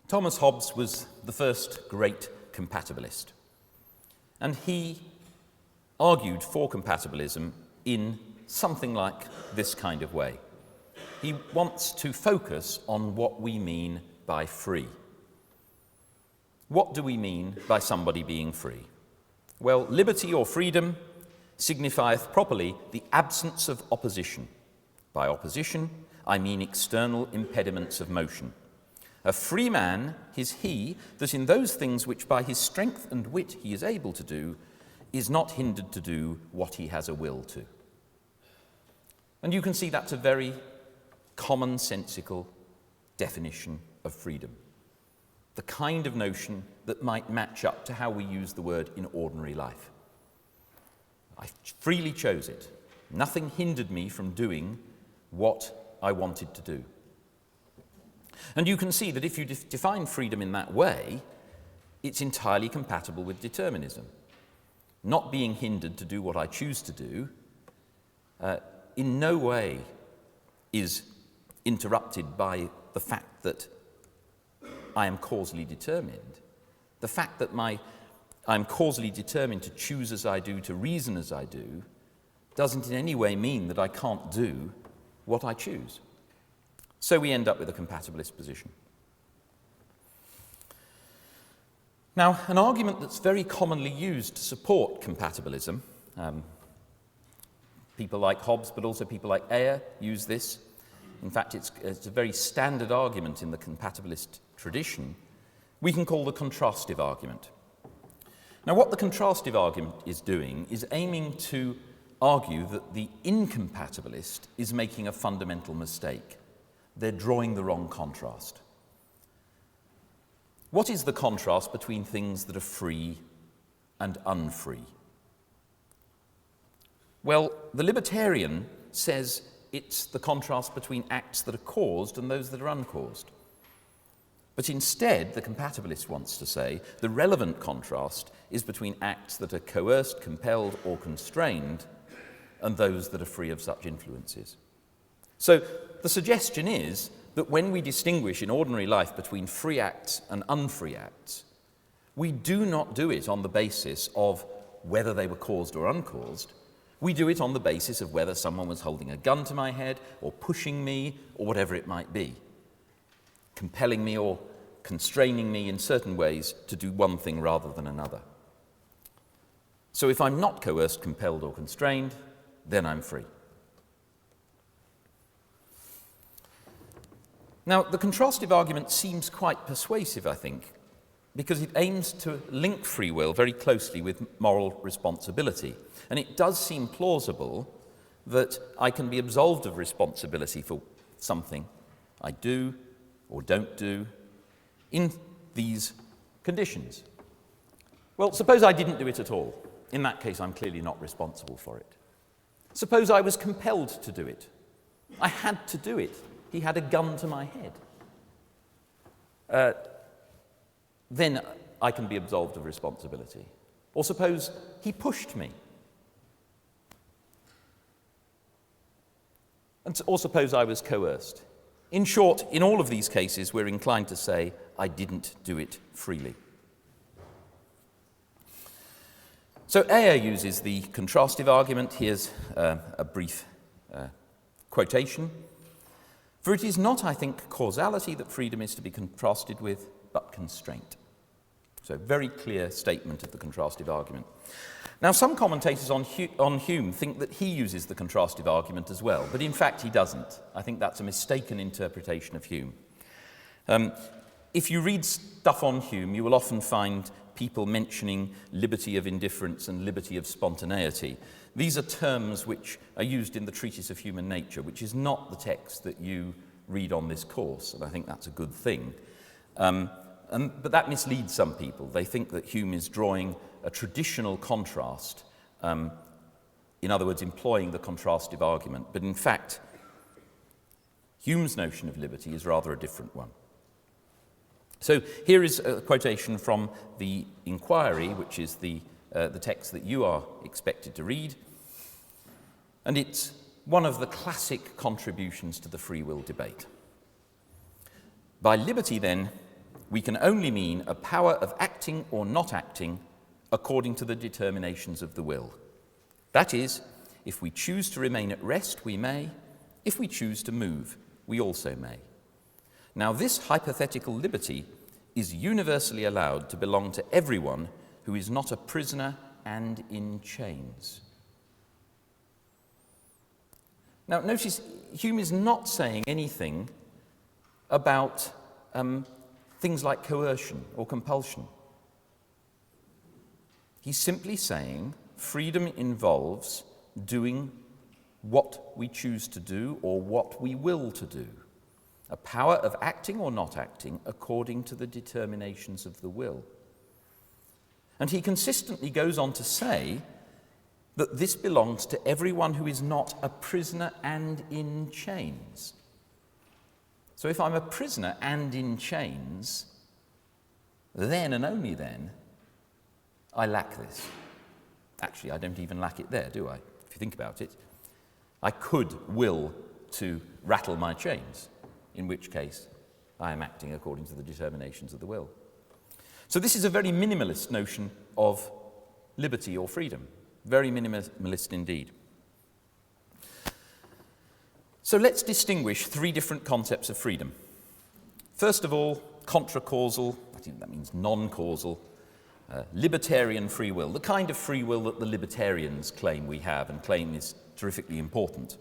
Thomas Hobbes was the first great compatibilist, and he argued for compatibilism in something like this kind of way. He wants to focus on what we mean by free. What do we mean by somebody being free? Well, liberty or freedom signifieth properly the absence of opposition. By opposition, I mean external impediments of motion. A free man is he that in those things which by his strength and wit he is able to do, is not hindered to do what he has a will to. And you can see that's a very commonsensical definition of freedom. The kind of notion that might match up to how we use the word in ordinary life. I freely chose it. Nothing hindered me from doing what I wanted to do. And you can see that if you define freedom in that way, it's entirely compatible with determinism. Not being hindered to do what I choose to do in no way is interrupted by the fact that I am causally determined. The fact that I'm causally determined to choose as I do, to reason as I do, doesn't in any way mean that I can't do what I choose. So we end up with a compatibilist position. Now, an argument that's very commonly used to support compatibilism, people like Hobbes, but also people like Mae'r use this. In fact, it's a very standard argument in the compatibilist tradition. We can call the contrastive argument. Now, what the contrastive argument is doing is aiming to argue that the incompatibilist is making a fundamental mistake. They're drawing the wrong contrast. What is the contrast between things that are free and unfree? Well, the libertarian says it's the contrast between acts that are caused and those that are uncaused. But instead, the compatibilist wants to say the relevant contrast is between acts that are coerced, compelled, or constrained and those that are free of such influences. So the suggestion is that when we distinguish in ordinary life between free acts and unfree acts, we do not do it on the basis of whether they were caused or uncaused. We do it on the basis of whether someone was holding a gun to my head or pushing me or whatever it might be, compelling me or constraining me in certain ways to do one thing rather than another. So if I'm not coerced, compelled, or constrained, then I'm free. Now, the contrastive argument seems quite persuasive, I think, because it aims to link free will very closely with moral responsibility. And it does seem plausible that I can be absolved of responsibility for something I do or don't do in these conditions. Well, suppose I didn't do it at all. In that case, I'm clearly not responsible for it. Suppose I was compelled to do it. I had to do it. He had a gun to my head. Then I can be absolved of responsibility. Or suppose he pushed me. Or suppose I was coerced. In short, in all of these cases, we're inclined to say, I didn't do it freely. So Mae'r uses the contrastive argument. Here's a brief quotation. For it is not, I think, causality that freedom is to be contrasted with, but constraint. So very clear statement of the contrastive argument. Now, some commentators on Hume think that he uses the contrastive argument as well, but in fact he doesn't. I think that's a mistaken interpretation of Hume. If you read stuff on Hume, you will often find people mentioning liberty of indifference and liberty of spontaneity. These are terms which are used in the Treatise of Human Nature, which is not the text that you read on this course, and I think that's a good thing. But that misleads some people. They think that Hume is drawing a traditional contrast, in other words, employing the contrastive argument. But in fact, Hume's notion of liberty is rather a different one. So here is a quotation from the Inquiry, which is the text that you are expected to read. And it's one of the classic contributions to the free will debate. By liberty, then, we can only mean a power of acting or not acting according to the determinations of the will. That is, if we choose to remain at rest, we may. If we choose to move, we also may. Now, this hypothetical liberty is universally allowed to belong to everyone who is not a prisoner and in chains. Now, notice Hume is not saying anything about things like coercion or compulsion. He's simply saying freedom involves doing what we choose to do or what we will to do, a power of acting or not acting according to the determinations of the will. And he consistently goes on to say that this belongs to everyone who is not a prisoner and in chains. So if I'm a prisoner and in chains, then and only then, I lack this. Actually, I don't even lack it there, do I? If you think about it, I could will to rattle my chains, in which case I am acting according to the determinations of the will. So this is a very minimalist notion of liberty or freedom, very minimalist indeed. So let's distinguish three different concepts of freedom. First of all, contra-causal, I think that means non-causal, libertarian free will, the kind of free will that the libertarians claim we have and claim is terrifically important.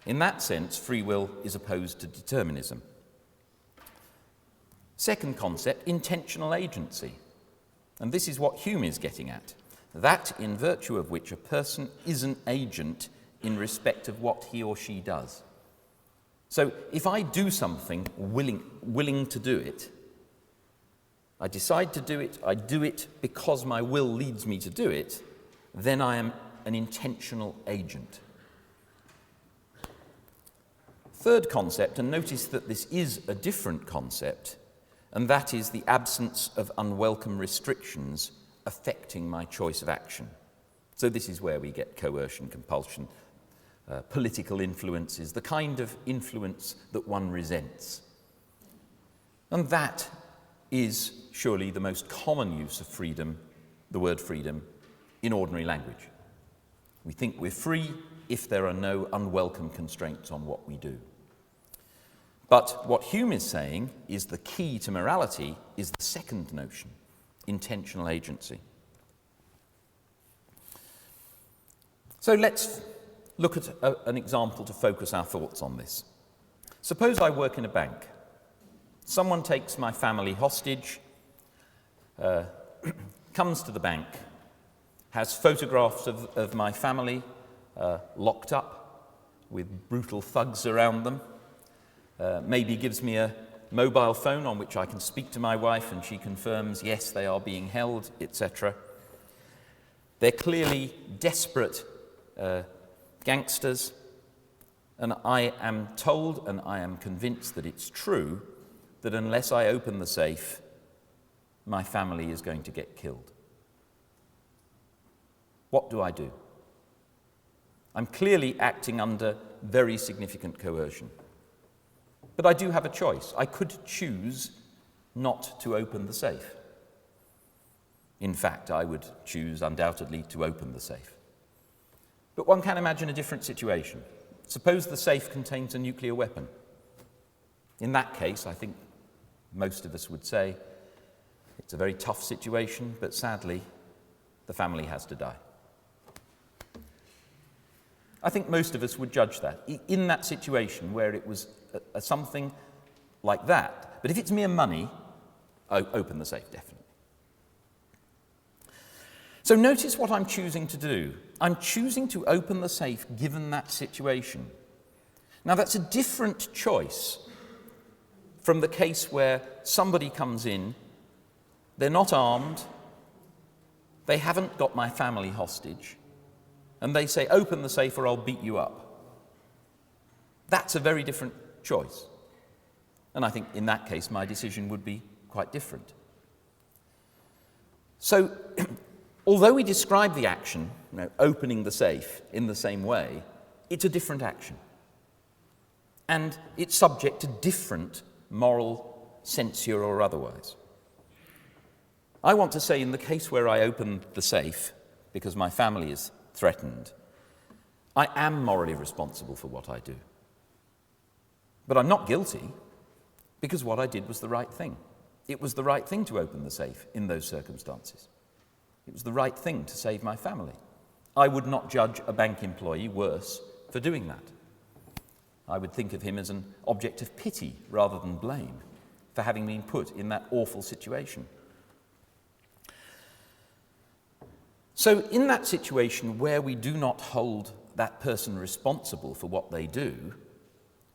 In that sense, free will is opposed to determinism. Second concept, intentional agency. And this is what Hume is getting at, that in virtue of which a person is an agent in respect of what he or she does. So if I do something willing to do it, I decide to do it, I do it because my will leads me to do it, then I am an intentional agent. Third concept, and notice that this is a different concept, and that is the absence of unwelcome restrictions affecting my choice of action. So this is where we get coercion, compulsion, political influences, the kind of influence that one resents. And that is surely the most common use of freedom, the word freedom, in ordinary language. We think we're free if there are no unwelcome constraints on what we do. But what Hume is saying is the key to morality is the second notion, intentional agency. So let's look at an example to focus our thoughts on this. Suppose I work in a bank. Someone takes my family hostage, comes to the bank, has photographs of my family locked up with brutal thugs around them, maybe gives me a mobile phone on which I can speak to my wife and she confirms, yes, they are being held, etc. They're clearly desperate gangsters, and I am told and I am convinced that it's true that unless I open the safe, my family is going to get killed. What do I do? I'm clearly acting under very significant coercion. But I do have a choice. I could choose not to open the safe. In fact, I would choose undoubtedly to open the safe. But one can imagine a different situation. Suppose the safe contains a nuclear weapon. In that case, I think most of us would say it's a very tough situation, but sadly, the family has to die. I think most of us would judge that, in that situation where it was something like that. But if it's mere money, open the safe, definitely. So notice what I'm choosing to do. I'm choosing to open the safe given that situation. Now that's a different choice from the case where somebody comes in, they're not armed, they haven't got my family hostage, and they say, open the safe or I'll beat you up. That's a very different choice. And I think in that case, my decision would be quite different. So, although we describe the action, opening the safe, in the same way, it's a different action. And it's subject to different moral censure or otherwise. I want to say, in the case where I open the safe because my family is threatened, I am morally responsible for what I do. But I'm not guilty because what I did was the right thing. It was the right thing to open the safe in those circumstances. It was the right thing to save my family. I would not judge a bank employee worse for doing that. I would think of him as an object of pity rather than blame for having been put in that awful situation. So in that situation where we do not hold that person responsible for what they do,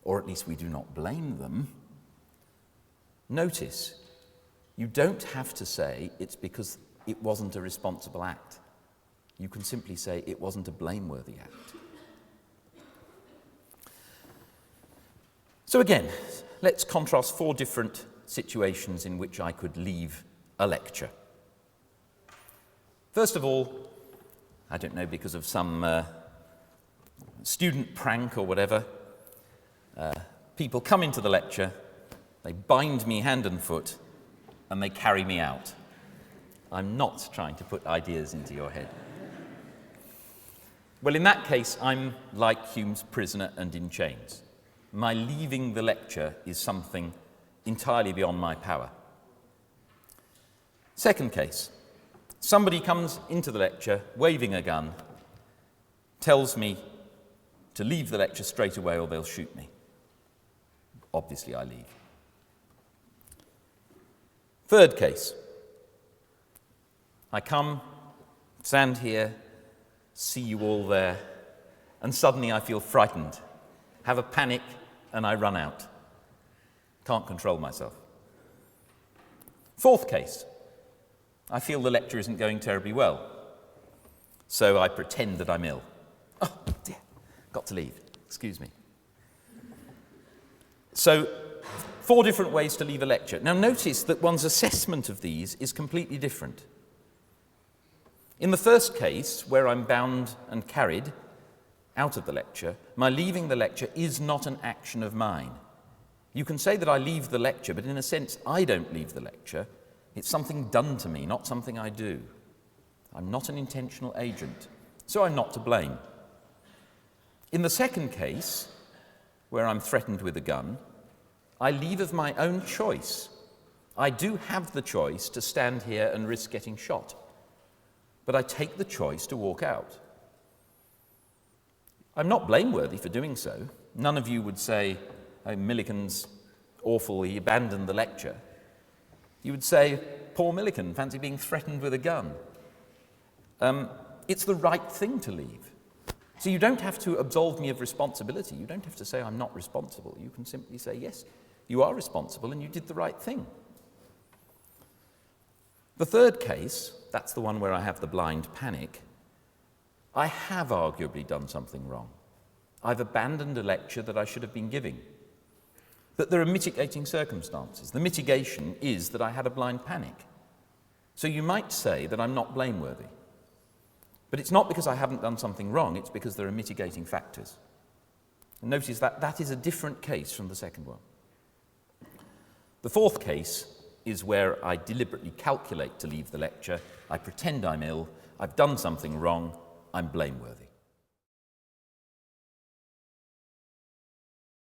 or at least we do not blame them, notice, you don't have to say it's because it wasn't a responsible act. You can simply say it wasn't a blameworthy act. So again, let's contrast 4 different situations in which I could leave a lecture. First of all, I don't know, because of some student prank or whatever, people come into the lecture, they bind me hand and foot, and they carry me out. I'm not trying to put ideas into your head. Well, in that case, I'm like Hume's prisoner and in chains. My leaving the lecture is something entirely beyond my power. Second case, somebody comes into the lecture waving a gun, tells me to leave the lecture straight away or they'll shoot me. Obviously, I leave. Third case, I come, stand here, see you all there, and suddenly I feel frightened, have a panic, and I run out. Can't control myself. Fourth case, I feel the lecture isn't going terribly well, so I pretend that I'm ill. Oh, dear, got to leave, excuse me. So, 4 different ways to leave a lecture. Now notice that one's assessment of these is completely different. In the first case, where I'm bound and carried out of the lecture, my leaving the lecture is not an action of mine. You can say that I leave the lecture, but in a sense, I don't leave the lecture. It's something done to me, not something I do. I'm not an intentional agent, so I'm not to blame. In the second case, where I'm threatened with a gun, I leave of my own choice. I do have the choice to stand here and risk getting shot, but I take the choice to walk out. I'm not blameworthy for doing so. None of you would say, oh, Milliken's awful, he abandoned the lecture. You would say, poor Milliken, fancy being threatened with a gun. It's the right thing to leave. So you don't have to absolve me of responsibility. You don't have to say I'm not responsible. You can simply say, yes, you are responsible and you did the right thing. The third case, that's the one where I have the blind panic, I have arguably done something wrong. I've abandoned a lecture that I should have been giving. But there are mitigating circumstances. The mitigation is that I had a blind panic. So you might say that I'm not blameworthy. But it's not because I haven't done something wrong, it's because there are mitigating factors. And notice that that is a different case from the second one. The fourth case is where I deliberately calculate to leave the lecture, I pretend I'm ill, I've done something wrong, I'm blameworthy.